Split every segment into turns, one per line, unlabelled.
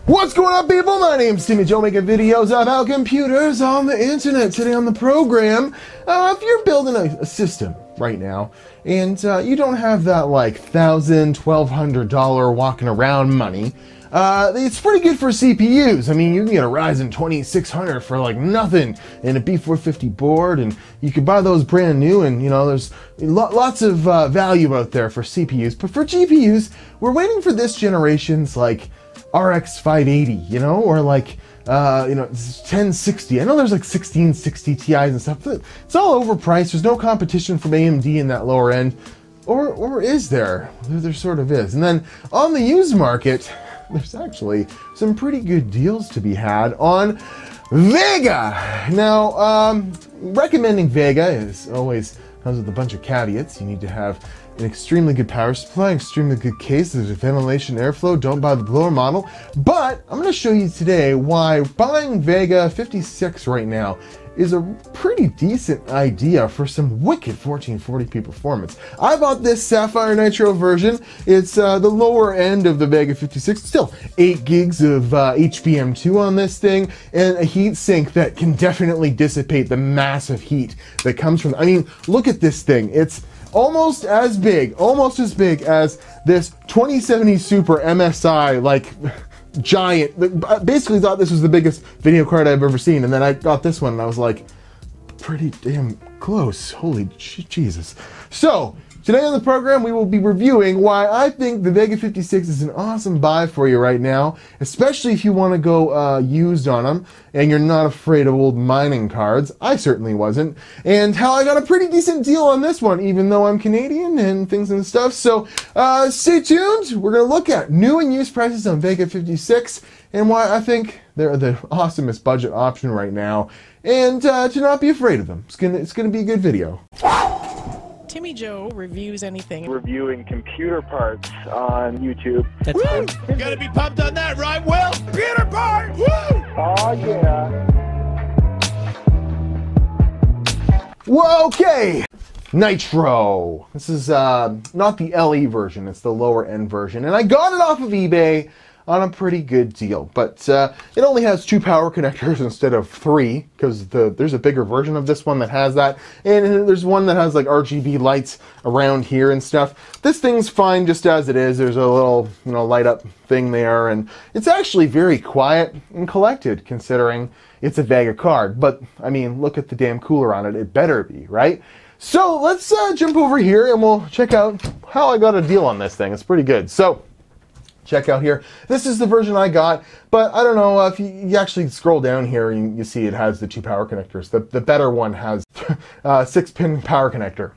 What's going on, people? My name's Timmy Joe, making videos about computers on the internet. Today on the program, if you're building a system right now and you don't have that like $1,000, $1,200 walking around money, it's pretty good for CPUs. I mean, you can get a Ryzen 2600 for like nothing and a B450 board, and you can buy those brand new, and you know, there's lots of value out there for CPUs. But for GPUs, we're waiting for this generation's like RX 580, you know, or like, 1060. I know there's like 1660 Ti's and stuff, but it's all overpriced. There's no competition from AMD in that lower end. Or is there? There sort of is. And then on the used market, there's actually some pretty good deals to be had on Vega. Now, recommending Vega is always comes with a bunch of caveats. You need to have an extremely good power supply, extremely good case, there's ventilation, airflow, don't buy the blower model. But I'm going to show you today why buying Vega 56 right now is a pretty decent idea for some wicked 1440p performance. I bought this Sapphire Nitro version. It's the lower end of the Vega 56. Still 8 gigs of HBM2 on this thing, and a heat sink that can definitely dissipate the massive heat that comes from, I mean, look at this thing. It's almost as big as this 2070 Super MSI, like giant. Basically thought this was the biggest video card I've ever seen, and then I got this one and I was like, pretty damn close. Holy Jesus. So today on the program, we will be reviewing why I think the Vega 56 is an awesome buy for you right now, especially if you want to go used on them and you're not afraid of old mining cards. I certainly wasn't. And how I got a pretty decent deal on this one, even though I'm Canadian and things and stuff. So stay tuned. We're going to look at new and used prices on Vega 56 and why I think they're the awesomest budget option right now, and to not be afraid of them. It's gonna be a good video.
Timmy Joe reviews anything.
Reviewing computer parts on YouTube.
That's fun.
You gotta be pumped on that, right, Will? Computer parts! Woo!
Oh yeah.
Whoa, okay. Nitro. This is not the LE version, it's the lower end version. And I got it off of eBay on a pretty good deal, but it only has 2 power connectors instead of 3, because there's a bigger version of this one that has that, and there's one that has like RGB lights around here and stuff. This thing's fine just as it is. There's a little, light up thing there, and it's actually very quiet and collected considering it's a Vega card. But I mean, look at the damn cooler on it. It better be, right? So let's jump over here and we'll check out how I got a deal on this thing. It's pretty good. So check out here. This is the version I got, but I don't know if you actually scroll down here and you see it has the 2 power connectors. The better one has 6-pin power connector.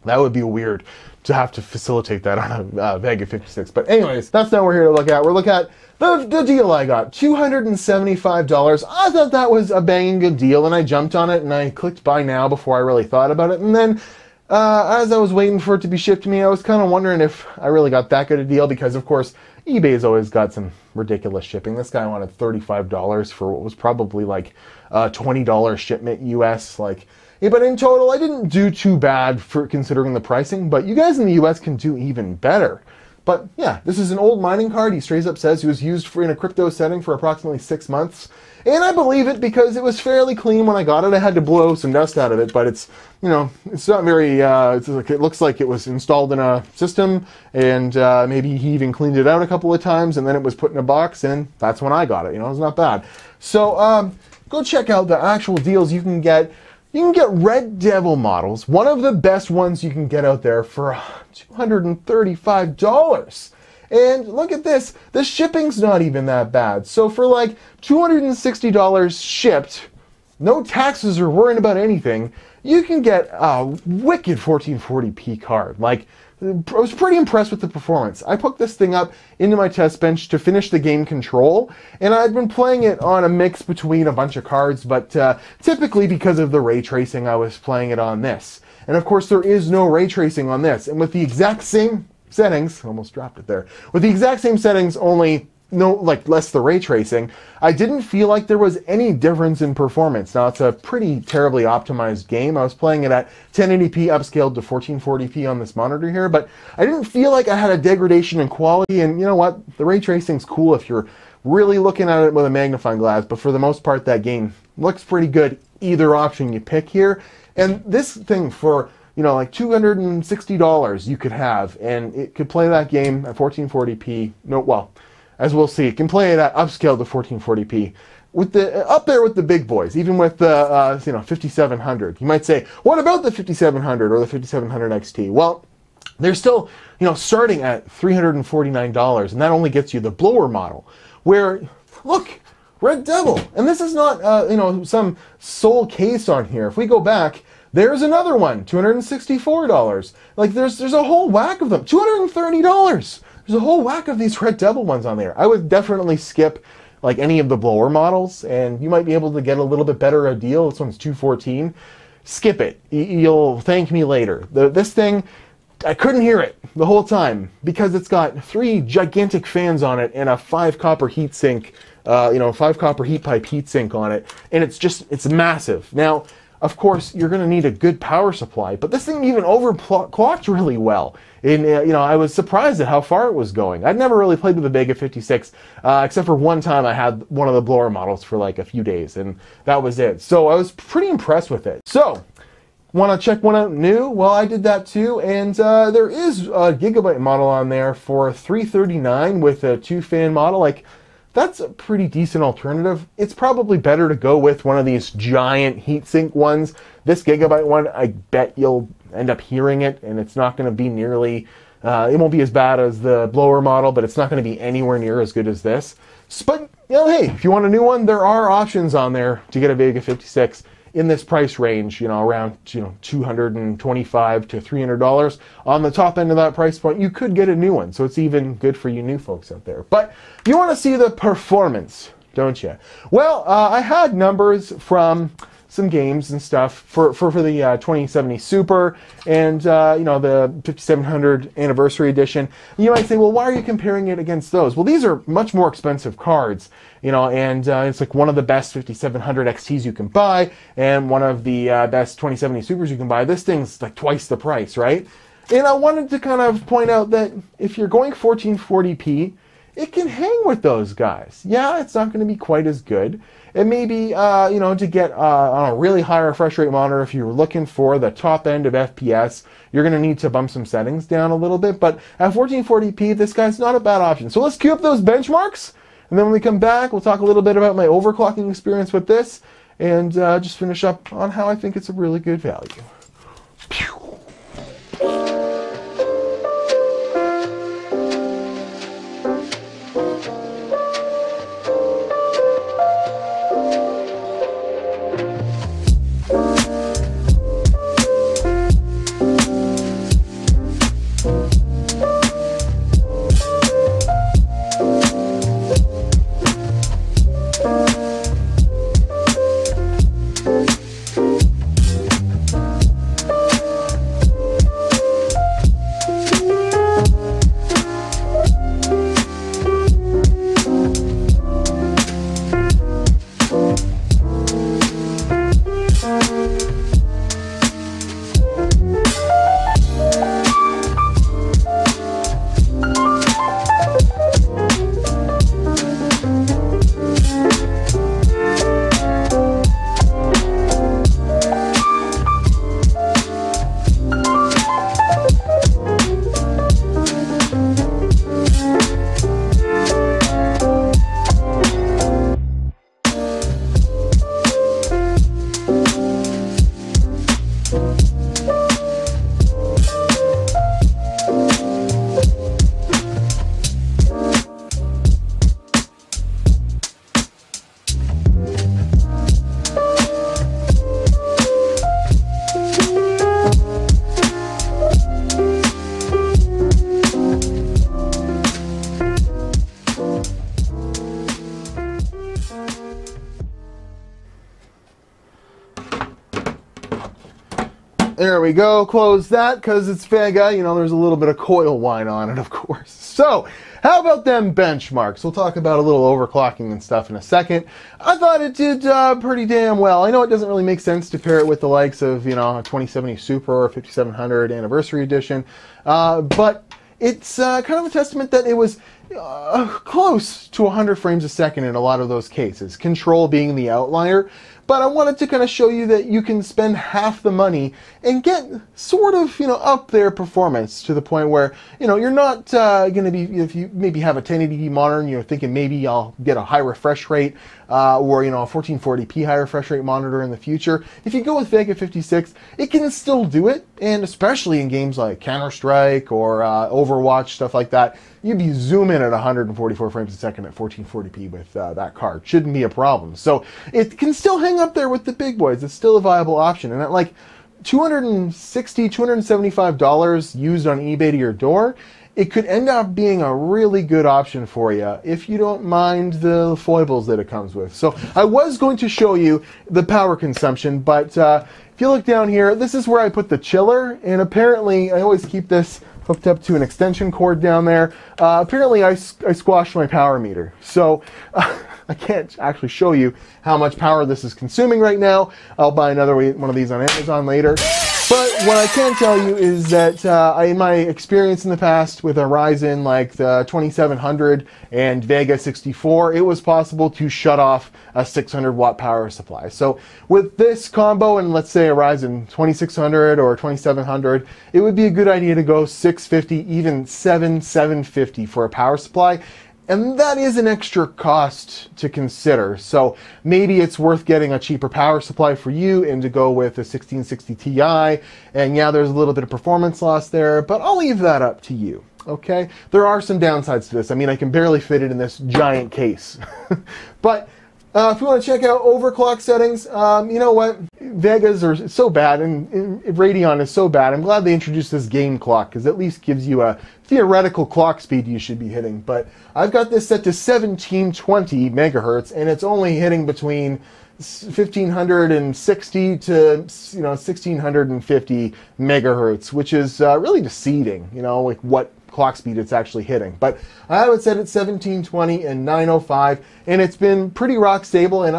That would be weird to have to facilitate that on a Vega 56. But anyways, that's not what we're here to look at. We're looking at the deal I got, $275. I thought that was a banging good deal, and I jumped on it and I clicked buy now before I really thought about it. And then as I was waiting for it to be shipped to me, I was kind of wondering if I really got that good a deal, because of course eBay's always got some ridiculous shipping. This guy wanted $35 for what was probably like $20 shipment US. But in total, I didn't do too bad for considering the pricing, but you guys in the US can do even better. But yeah, this is an old mining card. He straight up says it was used in a crypto setting for approximately 6 months. And I believe it because it was fairly clean when I got it. I had to blow some dust out of it, but it's, it's not very, it looks like it was installed in a system, and maybe he even cleaned it out a couple of times, and then it was put in a box, and that's when I got it. It's not bad. So go check out the actual deals you can get. You can get Red Devil models, one of the best ones you can get out there, for $235. And look at this, the shipping's not even that bad. So for like $260 shipped, no taxes or worrying about anything, you can get a wicked 1440p card. I was pretty impressed with the performance. I hooked this thing up into my test bench to finish the game Control, and I'd been playing it on a mix between a bunch of cards, but typically because of the ray tracing, I was playing it on this. And of course there is no ray tracing on this, and with the exact same settings, almost dropped it there, with the exact same settings, only less the ray tracing, I didn't feel like there was any difference in performance. Now, it's a pretty terribly optimized game. I was playing it at 1080p upscaled to 1440p on this monitor here, but I didn't feel like I had a degradation in quality. And you know what? The ray tracing's cool if you're really looking at it with a magnifying glass, but for the most part, that game looks pretty good either option you pick here. And this thing for, you know, like $260 you could have, and it could play that game at 1440p. No, well, as we'll see, it can play it at upscale to 1440p. With the up there with the big boys, even with the 5700. You might say, what about the 5700 or the 5700 XT? Well, they're still, you know, starting at $349, and that only gets you the blower model. Where, look, Red Devil, and this is not some S.O.L case on here. If we go back, there's another one, $264. Like there's a whole whack of them, $230. There's a whole whack of these Red Devil ones on there. I would definitely skip like any of the blower models, and you might be able to get a little bit better a deal. This one's $214. Skip it. You'll thank me later. This thing, I couldn't hear it the whole time because it's got 3 gigantic fans on it and a 5 copper heatsink, 5 copper heat pipe heatsink on it, and it's massive. Now, of course, you're going to need a good power supply, but this thing even overclocked really well. And, I was surprised at how far it was going. I'd never really played with the Vega 56, except for one time I had one of the blower models for like a few days, and that was it. So I was pretty impressed with it. So, want to check one out new? Well, I did that too, and there is a Gigabyte model on there for $339 with a 2-fan model. Like, that's a pretty decent alternative. It's probably better to go with one of these giant heatsink ones. This Gigabyte one, I bet you'll end up hearing it, and it's not going to be nearly, it won't be as bad as the blower model, but it's not going to be anywhere near as good as this. But, hey, if you want a new one, there are options on there to get a Vega 56 in this price range, around $225 to $300. On the top end of that price point, you could get a new one, so it's even good for you new folks out there. But you want to see the performance, don't you? Well, I had numbers from some games and stuff for the 2070 Super and the 5700 Anniversary Edition. You might say, well, why are you comparing it against those? Well, these are much more expensive cards, and it's like one of the best 5700 XTs you can buy and one of the best 2070 Supers you can buy. This thing's like twice the price, right? And I wanted to kind of point out that if you're going 1440p, it can hang with those guys. Yeah, it's not going to be quite as good. It may be, to get on a really high refresh rate monitor, if you're looking for the top end of FPS, you're going to need to bump some settings down a little bit. But at 1440p, this guy's not a bad option. So let's cue up those benchmarks. And then when we come back, we'll talk a little bit about my overclocking experience with this and just finish up on how I think it's a really good value. Pew. There we go. Close that because it's Vega. You know, there's a little bit of coil whine on it, of course. So, how about them benchmarks? We'll talk about a little overclocking and stuff in a second. I thought it did pretty damn well. I know it doesn't really make sense to pair it with the likes of, you know, a 2070 Super or 5700 Anniversary Edition, but it's kind of a testament that it was close to 100 frames a second in a lot of those cases, Control being the outlier. But I wanted to kind of show you that you can spend half the money and get sort of, you know, up their performance to the point where, you know, you're not going to be, if you maybe have a 1080p monitor and you're thinking maybe I'll get a high refresh rate or, you know, a 1440p high refresh rate monitor in the future. If you go with Vega 56, it can still do it. And especially in games like Counter-Strike or Overwatch, stuff like that, you'd be zooming at 144 frames a second at 1440p with that card. Shouldn't be a problem. So it can still hang up there with the big boys. It's still a viable option. And at like $260, $275 used on eBay to your door, it could end up being a really good option for you if you don't mind the foibles that it comes with. So I was going to show you the power consumption, but if you look down here, this is where I put the chiller, and apparently I always keep this hooked up to an extension cord down there. Apparently I squashed my power meter. So I can't actually show you how much power this is consuming right now. I'll buy another one of these on Amazon later. But what I can tell you is that in my experience in the past with a Ryzen like the 2700 and Vega 64, it was possible to shut off a 600 watt power supply. So with this combo and let's say a Ryzen 2600 or 2700, it would be a good idea to go 650, even 750 for a power supply. And that is an extra cost to consider. So maybe it's worth getting a cheaper power supply for you and to go with a 1660 Ti. And yeah, there's a little bit of performance loss there, but I'll leave that up to you. Okay? There are some downsides to this. I mean, I can barely fit it in this giant case. But if you want to check out overclock settings, you know what? Vegas are so bad and Radeon is so bad. I'm glad they introduced this game clock because at least gives you a theoretical clock speed you should be hitting. But I've got this set to 1720 megahertz and it's only hitting between 1560 to 1650 megahertz, which is really deceiving, you know, like what clock speed it's actually hitting. But I have it set at 1720 and 905 and it's been pretty rock stable. And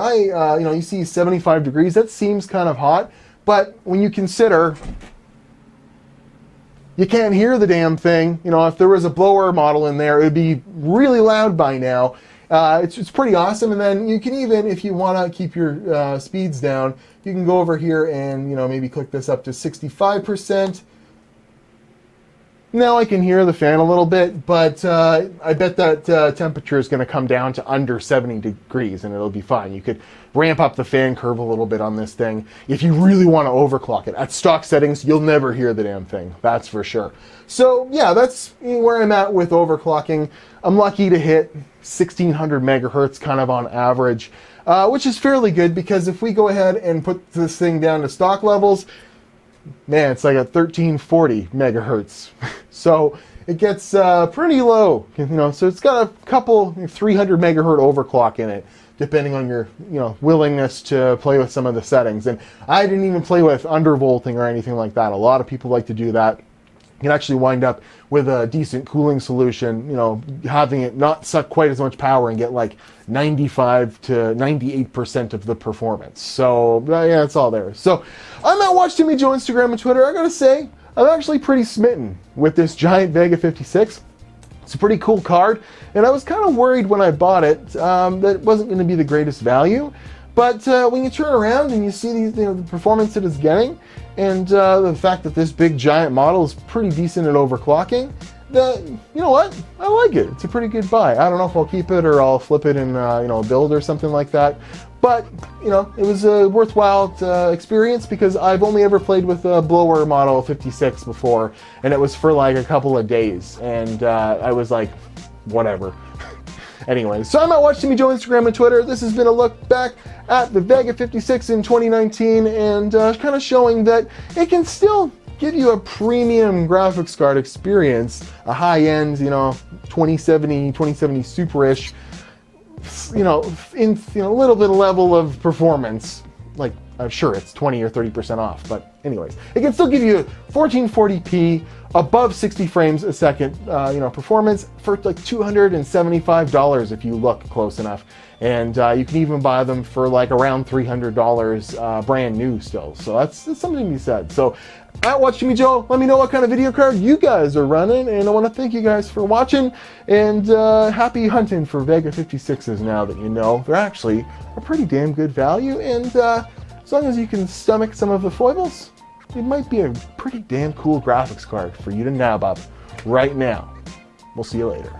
you see 75 degrees, that seems kind of hot, but when you consider you can't hear the damn thing, you know, if there was a blower model in there, it would be really loud by now. It's pretty awesome. And then you can even, if you want to keep your speeds down, you can go over here and, you know, maybe click this up to 65%. Now I can hear the fan a little bit, but I bet that temperature is going to come down to under 70 degrees and it'll be fine. You could ramp up the fan curve a little bit on this thing if you really want to overclock it. At stock settings, you'll never hear the damn thing, that's for sure. So yeah, that's where I'm at with overclocking. I'm lucky to hit 1600 megahertz kind of on average, which is fairly good because if we go ahead and put this thing down to stock levels, man, it's like a 1340 megahertz. So it gets pretty low, you know, so it's got a couple 300 megahertz overclock in it, depending on your, you know, willingness to play with some of the settings. And I didn't even play with undervolting or anything like that. A lot of people like to do that. You can actually wind up with a decent cooling solution, you know, having it not suck quite as much power and get like 95 to 98% of the performance. So yeah, it's all there. So I'm at Watch Timmy Joe Instagram and Twitter. I gotta say, I'm actually pretty smitten with this giant Vega 56. It's a pretty cool card, and I was kind of worried when I bought it that it wasn't going to be the greatest value. But when you turn around and you see these, you know, the performance that it's getting, and the fact that this big giant model is pretty decent at overclocking, you know what? I like it. It's a pretty good buy. I don't know if I'll keep it or I'll flip it in you know, a build or something like that. But you know, it was a worthwhile experience because I've only ever played with a blower model 56 before, and it was for like a couple of days, and I was like, whatever. Anyway, so I'm at Watch Timmy Joe Instagram and Twitter. This has been a look back at the Vega 56 in 2019 and kind of showing that it can still give you a premium graphics card experience, a high-end, you know, 2070 Super-ish, you know, in a little bit of level of performance, like I'm sure it's 20 or 30% off, but anyways, it can still give you 1440p above 60 frames a second, performance for like $275 if you look close enough. And you can even buy them for like around $300 brand new still. So that's something to be said. So at Watch Timmy Joe, let me know what kind of video card you guys are running. And I want to thank you guys for watching. And happy hunting for Vega 56s now that you know. They're actually a pretty damn good value. And as long as you can stomach some of the foibles, it might be a pretty damn cool graphics card for you to nab up right now. We'll see you later.